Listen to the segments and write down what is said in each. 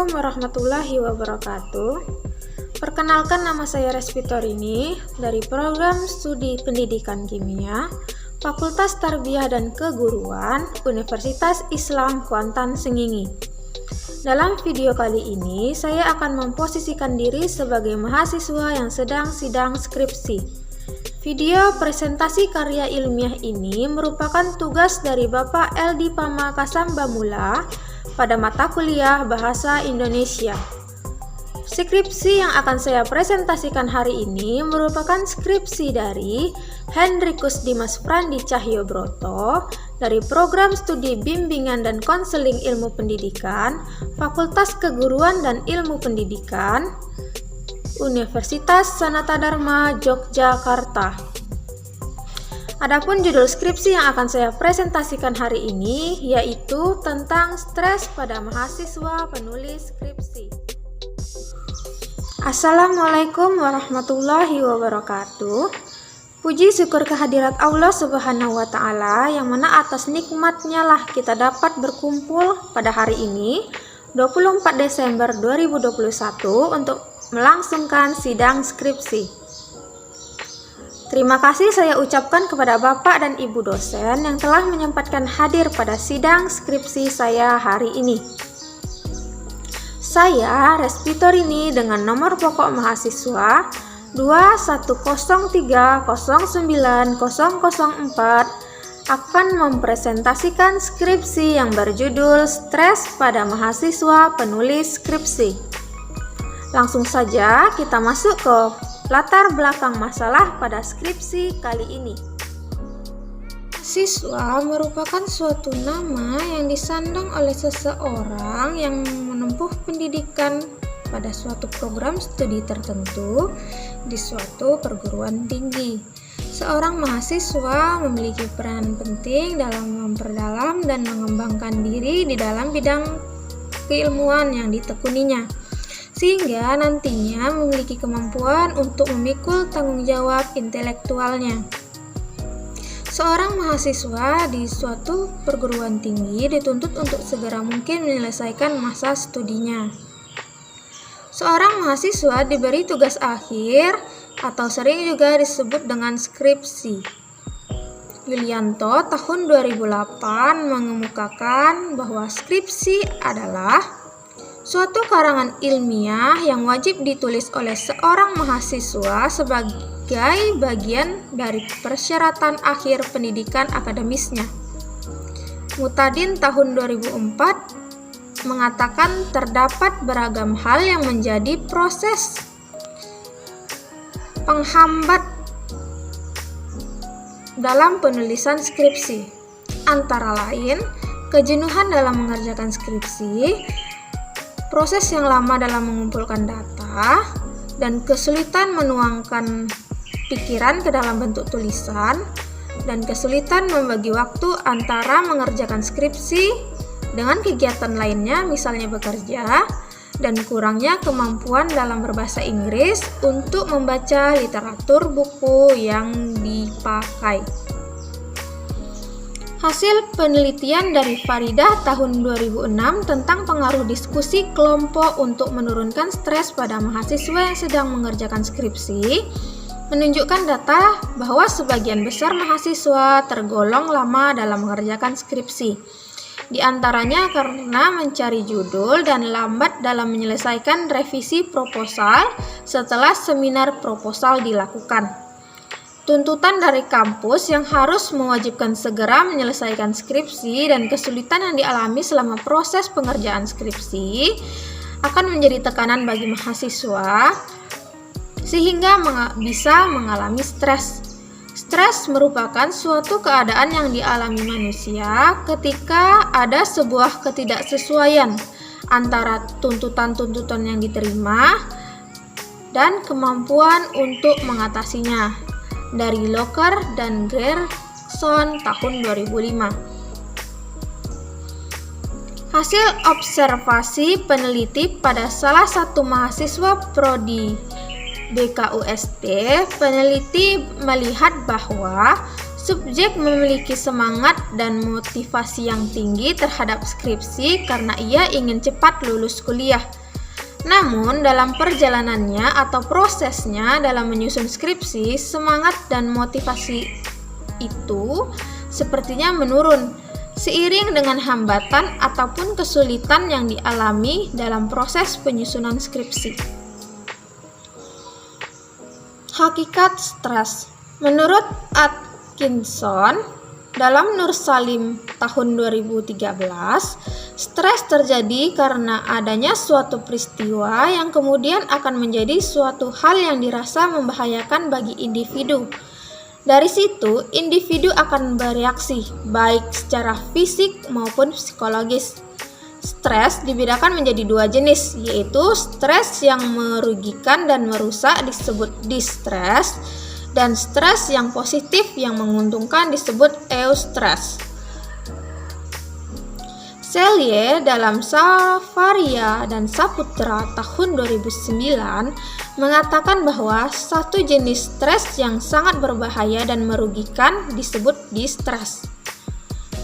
Assalamualaikum warahmatullahi wabarakatuh. Perkenalkan, nama saya Respitori dari Program Studi Pendidikan Kimia, Fakultas Tarbiyah dan Keguruan, Universitas Islam Kuantan Sengingi. Dalam video kali ini, saya akan memposisikan diri sebagai mahasiswa yang sedang sidang skripsi. Video presentasi karya ilmiah ini merupakan tugas dari Bapak Eldi Pama Kasambamula pada mata kuliah Bahasa Indonesia. Skripsi yang akan saya presentasikan hari ini merupakan skripsi dari Hendrikus Dimas Frandi Cahyobroto dari Program Studi Bimbingan dan Konseling Ilmu Pendidikan, Fakultas Keguruan dan Ilmu Pendidikan, Universitas Sanata Dharma, Yogyakarta. Adapun judul skripsi yang akan saya presentasikan hari ini yaitu tentang stres pada mahasiswa penulis skripsi. Assalamualaikum warahmatullahi wabarakatuh. Puji syukur kehadirat Allah Subhanahu wa Ta'ala, yang mana atas nikmatnya lah kita dapat berkumpul pada hari ini 24 Desember 2021 untuk melangsungkan sidang skripsi. Terima kasih saya ucapkan kepada Bapak dan Ibu dosen yang telah menyempatkan hadir pada sidang skripsi saya hari ini. Saya, Respitori dengan nomor pokok mahasiswa 210309004 akan mempresentasikan skripsi yang berjudul Stres pada Mahasiswa Penulis Skripsi. Langsung saja kita masuk ke latar belakang masalah pada skripsi kali ini. Siswa merupakan suatu nama yang disandang oleh seseorang yang menempuh pendidikan pada suatu program studi tertentu di suatu perguruan tinggi. Seorang mahasiswa memiliki peran penting dalam memperdalam dan mengembangkan diri di dalam bidang keilmuan yang ditekuninya, sehingga nantinya memiliki kemampuan untuk memikul tanggung jawab intelektualnya. Seorang mahasiswa di suatu perguruan tinggi dituntut untuk segera mungkin menyelesaikan masa studinya. Seorang mahasiswa diberi tugas akhir atau sering juga disebut dengan skripsi. Yulianto tahun 2008 mengemukakan bahwa skripsi adalah suatu karangan ilmiah yang wajib ditulis oleh seorang mahasiswa sebagai bagian dari persyaratan akhir pendidikan akademisnya. Mutadin tahun 2004 mengatakan terdapat beragam hal yang menjadi proses penghambat dalam penulisan skripsi, antara lain kejenuhan dalam mengerjakan skripsi, proses yang lama dalam mengumpulkan data, dan kesulitan menuangkan pikiran ke dalam bentuk tulisan, dan kesulitan membagi waktu antara mengerjakan skripsi dengan kegiatan lainnya, misalnya bekerja, dan kurangnya kemampuan dalam berbahasa Inggris untuk membaca literatur buku yang dipakai. Hasil penelitian dari Faridah tahun 2006 tentang pengaruh diskusi kelompok untuk menurunkan stres pada mahasiswa yang sedang mengerjakan skripsi menunjukkan data bahwa sebagian besar mahasiswa tergolong lama dalam mengerjakan skripsi. Di antaranya karena mencari judul dan lambat dalam menyelesaikan revisi proposal setelah seminar proposal dilakukan. Tuntutan dari kampus yang harus mewajibkan segera menyelesaikan skripsi dan kesulitan yang dialami selama proses pengerjaan skripsi akan menjadi tekanan bagi mahasiswa sehingga bisa mengalami stres. Stres merupakan suatu keadaan yang dialami manusia ketika ada sebuah ketidaksesuaian antara tuntutan-tuntutan yang diterima dan kemampuan untuk mengatasinya, dari Locker dan Grierson tahun 2005. Hasil observasi peneliti pada salah satu mahasiswa prodi BKUST, peneliti melihat bahwa Subjek memiliki semangat dan motivasi yang tinggi terhadap skripsi karena ia ingin cepat lulus kuliah. Namun, dalam perjalanannya atau prosesnya dalam menyusun skripsi, semangat dan motivasi itu sepertinya menurun seiring dengan hambatan ataupun kesulitan yang dialami dalam proses penyusunan skripsi. Hakikat stres. Menurut Atkinson, dalam Nur Salim tahun 2013, stres terjadi karena adanya suatu peristiwa yang kemudian akan menjadi suatu hal yang dirasa membahayakan bagi individu. Dari situ, individu akan bereaksi, baik secara fisik maupun psikologis. Stres dibedakan menjadi dua jenis, yaitu stres yang merugikan dan merusak disebut distress, dan stres yang positif yang menguntungkan disebut eustress. Selye dalam Savaria dan Saputra tahun 2009 mengatakan bahwa satu jenis stres yang sangat berbahaya dan merugikan disebut distress.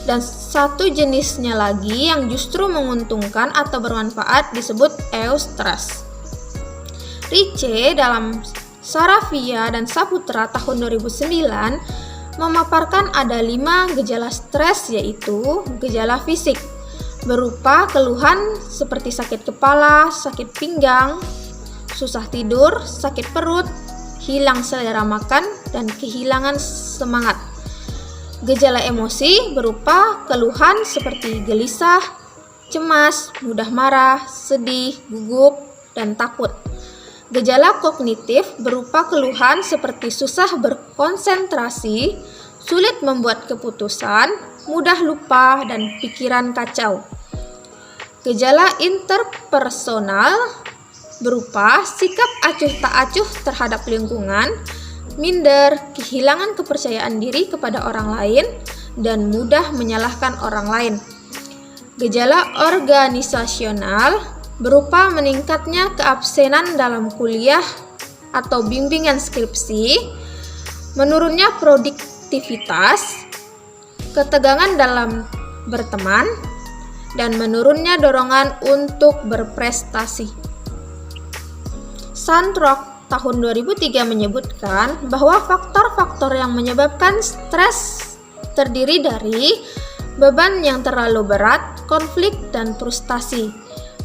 Dan satu jenisnya lagi yang justru menguntungkan atau bermanfaat disebut eustress. Riche dalam Saravia dan Saputra tahun 2009 memaparkan ada 5 gejala stres, yaitu gejala fisik berupa keluhan seperti sakit kepala, sakit pinggang, susah tidur, sakit perut, hilang selera makan, dan kehilangan semangat. Gejala emosi berupa keluhan seperti gelisah, cemas, mudah marah, sedih, gugup, dan takut. Gejala kognitif berupa keluhan seperti susah berkonsentrasi, sulit membuat keputusan, mudah lupa, dan pikiran kacau. Gejala interpersonal berupa sikap acuh tak acuh terhadap lingkungan, minder, kehilangan kepercayaan diri kepada orang lain, dan mudah menyalahkan orang lain. Gejala organisasional berupa meningkatnya keabsenan dalam kuliah atau bimbingan skripsi, menurunnya produktivitas, ketegangan dalam berteman, dan menurunnya dorongan untuk berprestasi. Sandrock tahun 2003 menyebutkan bahwa faktor-faktor yang menyebabkan stres terdiri dari beban yang terlalu berat, konflik, dan frustasi.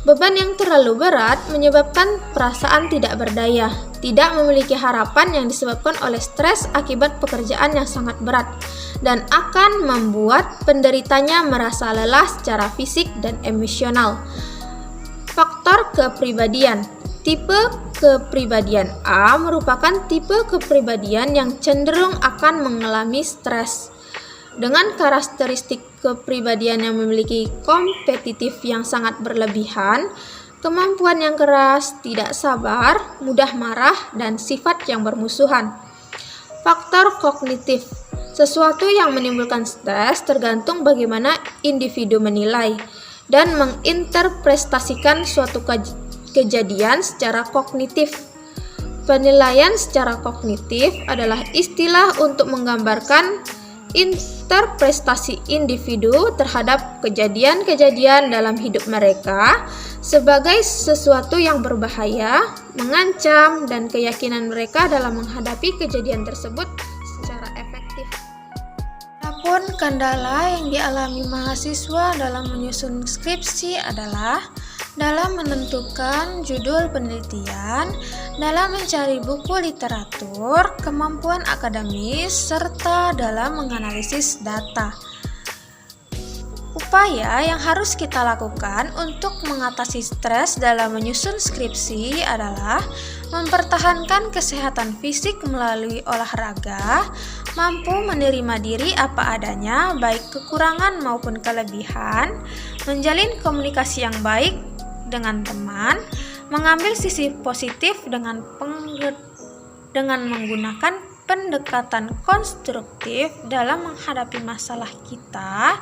Beban yang terlalu berat menyebabkan perasaan tidak berdaya, tidak memiliki harapan yang disebabkan oleh stres akibat pekerjaan yang sangat berat, dan akan membuat penderitanya merasa lelah secara fisik dan emosional. Faktor kepribadian. Tipe kepribadian A merupakan tipe kepribadian yang cenderung akan mengalami stres. Dengan karakteristik kepribadian yang memiliki kompetitif yang sangat berlebihan, kemampuan yang keras, tidak sabar, mudah marah, dan sifat yang bermusuhan. Faktor kognitif. Sesuatu yang menimbulkan stres tergantung bagaimana individu menilai dan menginterpretasikan suatu kejadian secara kognitif. Penilaian secara kognitif adalah istilah untuk menggambarkan interpretasi individu terhadap kejadian-kejadian dalam hidup mereka sebagai sesuatu yang berbahaya, mengancam, dan keyakinan mereka dalam menghadapi kejadian tersebut secara efektif. Adapun kendala yang dialami mahasiswa dalam menyusun skripsi adalah dalam menentukan judul penelitian, dalam mencari buku literatur, kemampuan akademis, serta dalam menganalisis data. Upaya yang harus kita lakukan untuk mengatasi stres dalam menyusun skripsi adalah mempertahankan kesehatan fisik melalui olahraga, mampu menerima diri apa adanya, baik kekurangan maupun kelebihan, menjalin komunikasi yang baik dengan teman, mengambil sisi positif dengan menggunakan pendekatan konstruktif dalam menghadapi masalah kita,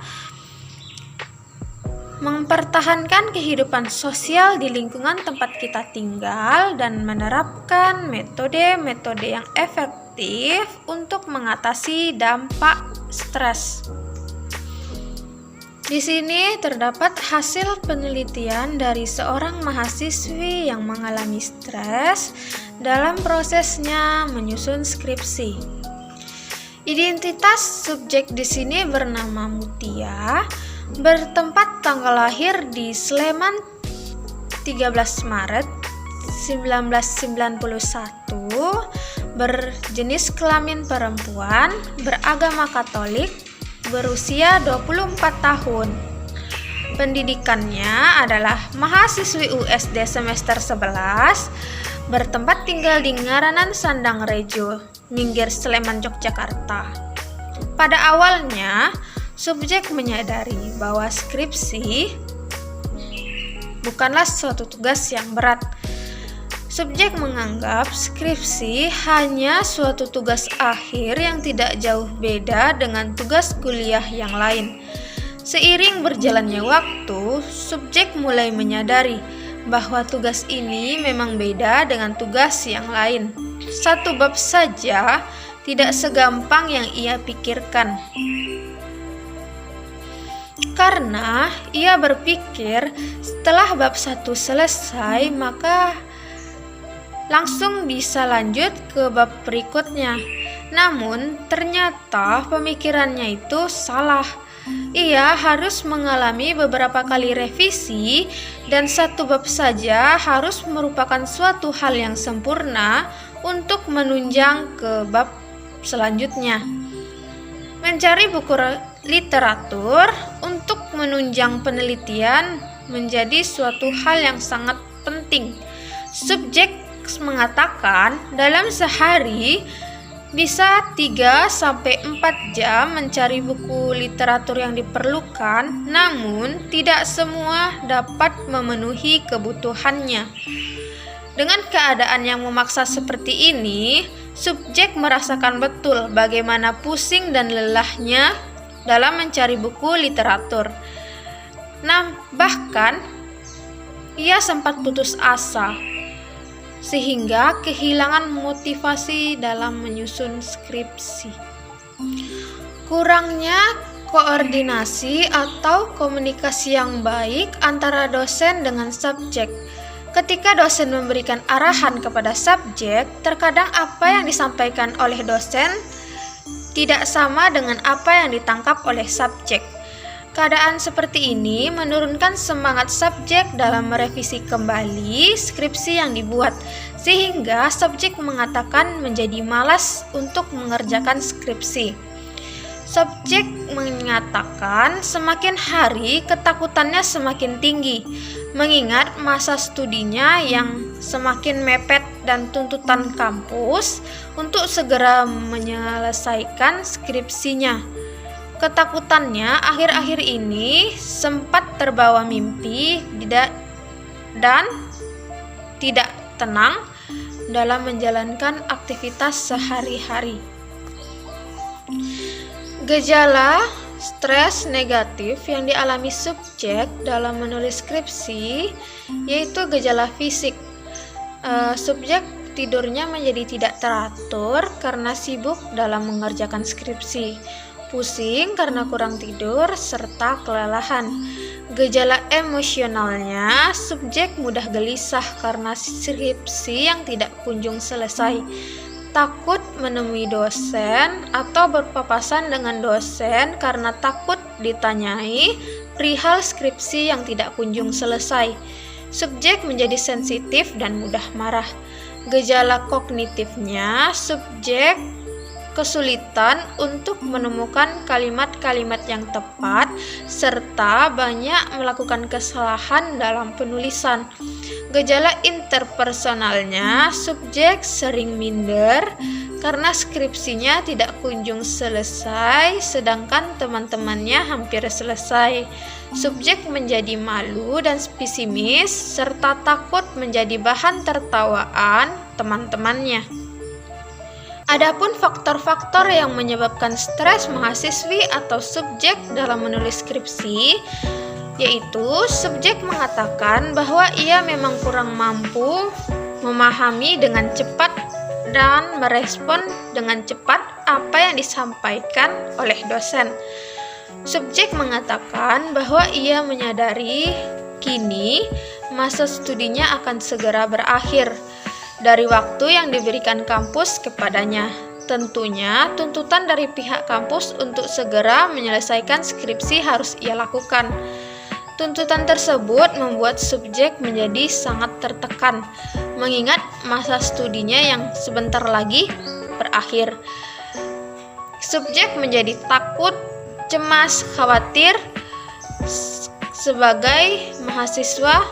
mempertahankan kehidupan sosial di lingkungan tempat kita tinggal, dan menerapkan metode-metode yang efektif untuk mengatasi dampak stres. Di sini terdapat hasil penelitian dari seorang mahasiswi yang mengalami stres dalam prosesnya menyusun skripsi. Identitas subjek di sini bernama Mutia, bertempat tanggal lahir di Sleman 13 Maret 1991, berjenis kelamin perempuan, beragama Katolik, berusia 24 tahun. Pendidikannya adalah mahasiswi USD semester 11, bertempat tinggal di Ngaranan Sandang Rejo, Minggir Sleman, Yogyakarta. Pada awalnya, subjek menyadari bahwa skripsi bukanlah suatu tugas yang berat. Subjek menganggap skripsi hanya suatu tugas akhir yang tidak jauh beda dengan tugas kuliah yang lain. Seiring berjalannya waktu, subjek mulai menyadari bahwa tugas ini memang beda dengan tugas yang lain. Satu bab saja tidak segampang yang ia pikirkan. Karena ia berpikir setelah bab 1 selesai, maka langsung bisa lanjut ke bab berikutnya. Namun ternyata pemikirannya itu salah. Ia harus mengalami beberapa kali revisi, dan satu bab saja harus merupakan suatu hal yang sempurna untuk menunjang ke bab selanjutnya. Mencari buku literatur untuk menunjang penelitian menjadi suatu hal yang sangat penting. Subjek mengatakan dalam sehari bisa 3-4 jam mencari buku literatur yang diperlukan, namun tidak semua dapat memenuhi kebutuhannya. Dengan keadaan yang memaksa seperti ini, subjek merasakan betul bagaimana pusing dan lelahnya dalam mencari buku literatur. Nah, bahkan ia sempat putus asa, sehingga kehilangan motivasi dalam menyusun skripsi. Kurangnya koordinasi atau komunikasi yang baik antara dosen dengan subjek. Ketika dosen memberikan arahan kepada subjek, terkadang apa yang disampaikan oleh dosen tidak sama dengan apa yang ditangkap oleh subjek. Keadaan seperti ini menurunkan semangat subjek dalam merevisi kembali skripsi yang dibuat, sehingga subjek mengatakan menjadi malas untuk mengerjakan skripsi. Subjek mengatakan semakin hari ketakutannya semakin tinggi, mengingat masa studinya yang semakin mepet dan tuntutan kampus untuk segera menyelesaikan skripsinya. Ketakutannya akhir-akhir ini sempat terbawa mimpi dan tidak tenang dalam menjalankan aktivitas sehari-hari. Gejala stres negatif yang dialami subjek dalam menulis skripsi yaitu gejala fisik. Subjek tidurnya menjadi tidak teratur karena sibuk dalam mengerjakan skripsi, pusing karena kurang tidur, serta kelelahan. Gejala emosionalnya, subjek mudah gelisah karena skripsi yang tidak kunjung selesai, takut menemui dosen atau berpapasan dengan dosen karena takut ditanyai perihal skripsi yang tidak kunjung selesai. Subjek menjadi sensitif dan mudah marah. Gejala kognitifnya, subjek kesulitan untuk menemukan kalimat-kalimat yang tepat serta banyak melakukan kesalahan dalam penulisan. Gejala interpersonalnya, subjek sering minder karena skripsinya tidak kunjung selesai sedangkan teman-temannya hampir selesai. Subjek menjadi malu dan pesimis serta takut menjadi bahan tertawaan teman-temannya. Adapun faktor-faktor yang menyebabkan stres mahasiswi atau subjek dalam menulis skripsi, yaitu subjek mengatakan bahwa ia memang kurang mampu memahami dengan cepat dan merespon dengan cepat apa yang disampaikan oleh dosen. Subjek mengatakan bahwa ia menyadari kini masa studinya akan segera berakhir dari waktu yang diberikan kampus kepadanya. Tentunya tuntutan dari pihak kampus untuk segera menyelesaikan skripsi harus ia lakukan. Tuntutan tersebut membuat subjek menjadi sangat tertekan, mengingat masa studinya yang sebentar lagi berakhir. Subjek menjadi takut, cemas, khawatir sebagai mahasiswa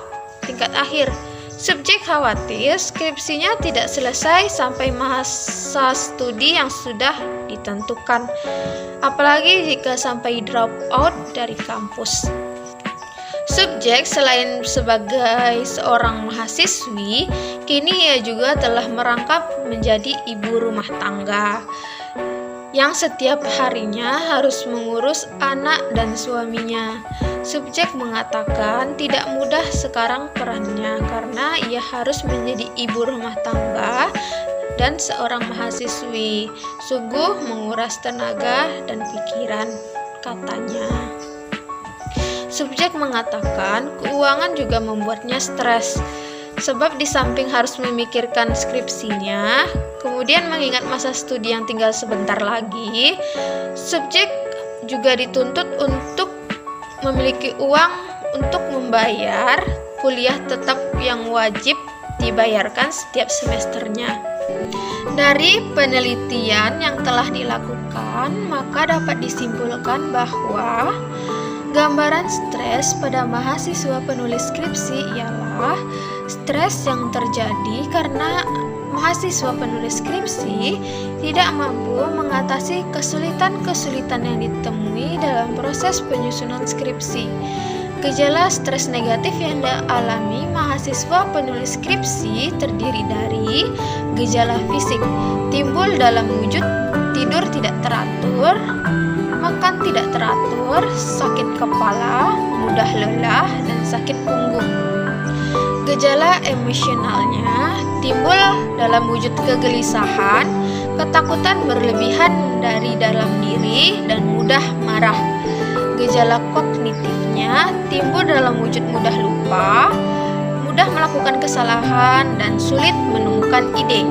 tingkat akhir. Subjek khawatir skripsinya tidak selesai sampai masa studi yang sudah ditentukan, apalagi jika sampai drop out dari kampus. Subjek selain sebagai seorang mahasiswi, kini ia juga telah merangkap menjadi ibu rumah tangga yang setiap harinya harus mengurus anak dan suaminya. Subjek mengatakan tidak mudah sekarang perannya karena ia harus menjadi ibu rumah tangga dan seorang mahasiswi. Sungguh menguras tenaga dan pikiran, katanya. Subjek mengatakan keuangan juga membuatnya stres, sebab di samping harus memikirkan skripsinya, kemudian mengingat masa studi yang tinggal sebentar lagi, subjek juga dituntut untuk memiliki uang untuk membayar kuliah tetap yang wajib dibayarkan setiap semesternya. Dari penelitian yang telah dilakukan, maka dapat disimpulkan bahwa gambaran stres pada mahasiswa penulis skripsi ialah stres yang terjadi karena mahasiswa penulis skripsi tidak mampu mengatasi kesulitan-kesulitan yang ditemui dalam proses penyusunan skripsi. Gejala stres negatif yang dialami mahasiswa penulis skripsi terdiri dari gejala fisik, timbul dalam wujud tidur tidak teratur, makan tidak teratur, sakit kepala, mudah lelah, dan sakit punggung. Gejala emosionalnya timbul dalam wujud kegelisahan, ketakutan berlebihan dari dalam diri, dan mudah marah. Gejala kognitifnya timbul dalam wujud mudah lupa, mudah melakukan kesalahan, dan sulit menemukan ide.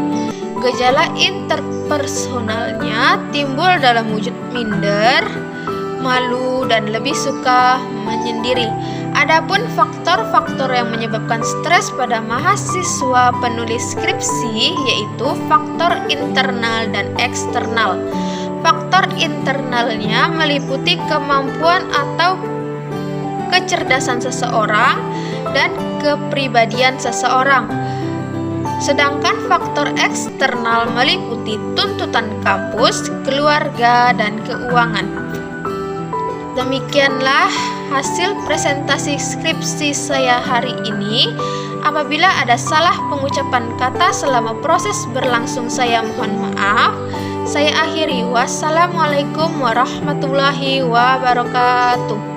Gejala interpersonalnya timbul dalam wujud minder, malu, dan lebih suka menyendiri. Adapun faktor-faktor yang menyebabkan stres pada mahasiswa penulis skripsi yaitu faktor internal dan eksternal. Faktor internalnya meliputi kemampuan atau kecerdasan seseorang dan kepribadian seseorang. Sedangkan faktor eksternal meliputi tuntutan kampus, keluarga, dan keuangan. Demikianlah hasil presentasi skripsi saya hari ini. Apabila ada salah pengucapan kata selama proses berlangsung, saya mohon maaf. Saya akhiri. Wassalamualaikum warahmatullahi wabarakatuh.